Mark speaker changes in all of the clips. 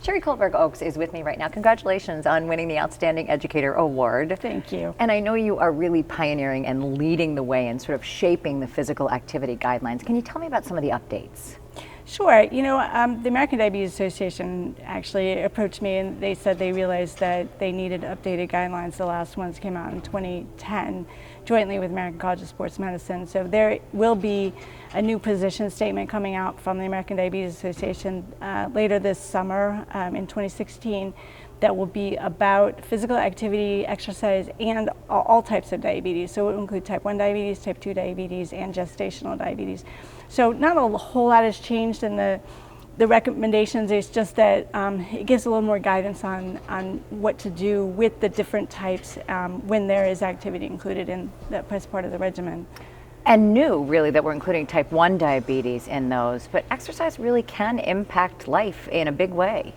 Speaker 1: Sheri Colberg-Ochs is with me right now. Congratulations on winning the Outstanding Educator Award.
Speaker 2: Thank you.
Speaker 1: And I know you are really pioneering and leading the way in sort of shaping the physical activity guidelines. Can you tell me about some of the updates?
Speaker 2: Sure. You know, the American Diabetes Association actually approached me and they said they realized that they needed updated guidelines. The last ones came out in 2010 jointly with American College of Sports Medicine. So there will be a new position statement coming out from the American Diabetes Association later this summer in 2016 that will be about physical activity, exercise, and all types of diabetes. So it will include type 1 diabetes, type 2 diabetes, and gestational diabetes. So not a whole lot has changed in the recommendations. It's just that it gives a little more guidance on what to do with the different types when there is activity included in that as part of the regimen.
Speaker 1: And new, really, that we're including type 1 diabetes in those, but exercise really can impact life in a big way.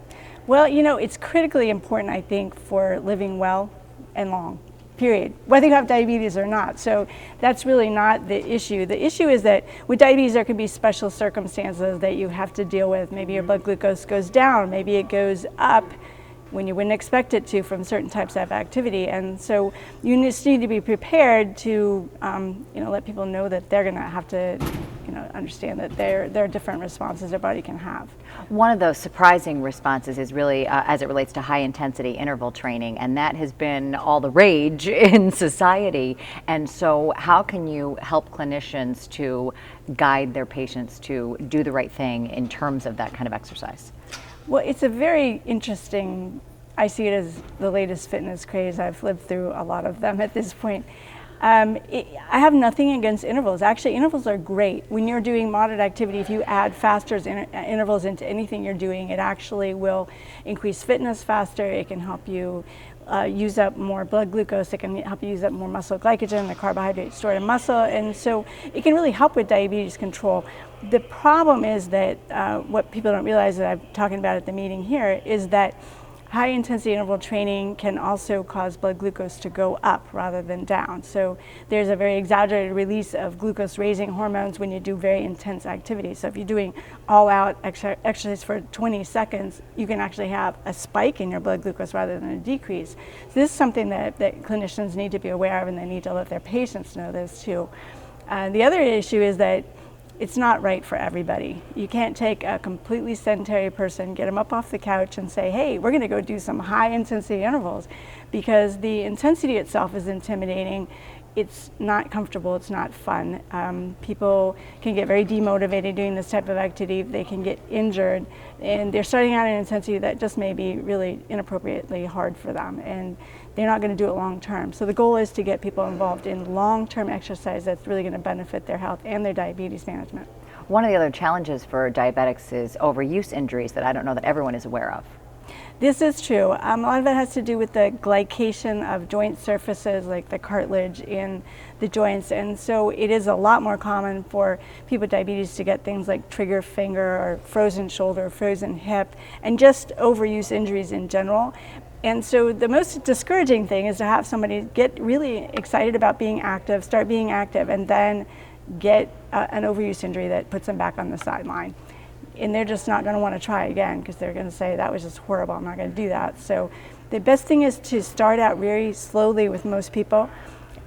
Speaker 2: Well, you know, it's critically important, I think, for living well and long, period, whether you have diabetes or not. So that's really not the issue. The issue is that with diabetes, there can be special circumstances that you have to deal with. Maybe your blood glucose goes down, maybe it goes up when you wouldn't expect it to from certain types of activity. And so you just need to be prepared to let people know that they're going to have to understand that there are different responses their body can have.
Speaker 1: One of those surprising responses is really as it relates to high intensity interval training, and that has been all the rage in society. And so how can you help clinicians to guide their patients to do the right thing in terms of that kind of exercise?
Speaker 2: Well, it's a very interesting, I see it as the latest fitness craze. I've lived through a lot of them at this point. I have nothing against intervals. Actually, intervals are great. When you're doing moderate activity, if you add faster intervals into anything you're doing, it actually will increase fitness faster. It can help you use up more blood glucose. It can help you use up more muscle glycogen, the carbohydrate stored in muscle. And so it can really help with diabetes control. The problem is that what people don't realize that I'm talking about at the meeting here is that high intensity interval training can also cause blood glucose to go up rather than down. So there's a very exaggerated release of glucose raising hormones when you do very intense activity. So if you're doing all out exercise for 20 seconds, you can actually have a spike in your blood glucose rather than a decrease. So this is something that clinicians need to be aware of, and they need to let their patients know this too. The other issue is that it's not right for everybody. You can't take a completely sedentary person, get them up off the couch and say, hey, we're gonna go do some high intensity intervals, because the intensity itself is intimidating. It's not comfortable, it's not fun. People can get very demotivated doing this type of activity. They can get injured, and they're starting out at an intensity that just may be really inappropriately hard for them, and they're not going to do it long term. So the goal is to get people involved in long-term exercise that's really going to benefit their health and their diabetes management.
Speaker 1: One of the other challenges for diabetics is overuse injuries that I don't know that everyone is aware of.
Speaker 2: This is true. A lot of it has to do with the glycation of joint surfaces, like the cartilage in the joints, and so it is a lot more common for people with diabetes to get things like trigger finger or frozen shoulder, frozen hip, and just overuse injuries in general. And so the most discouraging thing is to have somebody get really excited about being active, start being active, and then get an overuse injury that puts them back on the sideline. And they're just not going to want to try again, because they're going to say, that was just horrible, I'm not going to do that. So the best thing is to start out very slowly with most people,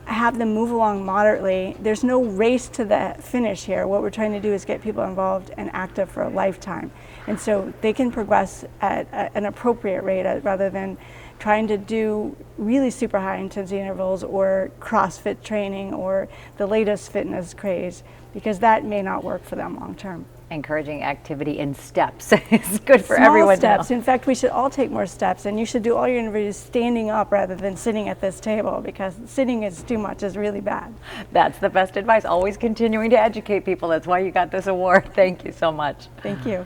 Speaker 2: have them move along moderately. There's no race to the finish here. What we're trying to do is get people involved and active for a lifetime. And so they can progress at an appropriate rate rather than trying to do really super high intensity intervals or CrossFit training or the latest fitness craze, because that may not work for them long term.
Speaker 1: Encouraging activity in steps is good for everyone.
Speaker 2: Small steps. In fact, we should all take more steps, and you should do all your interviews standing up rather than sitting at this table, because sitting is too much is really bad.
Speaker 1: That's the best advice. Always continuing to educate people. That's why you got this award. Thank you so much.
Speaker 2: Thank you.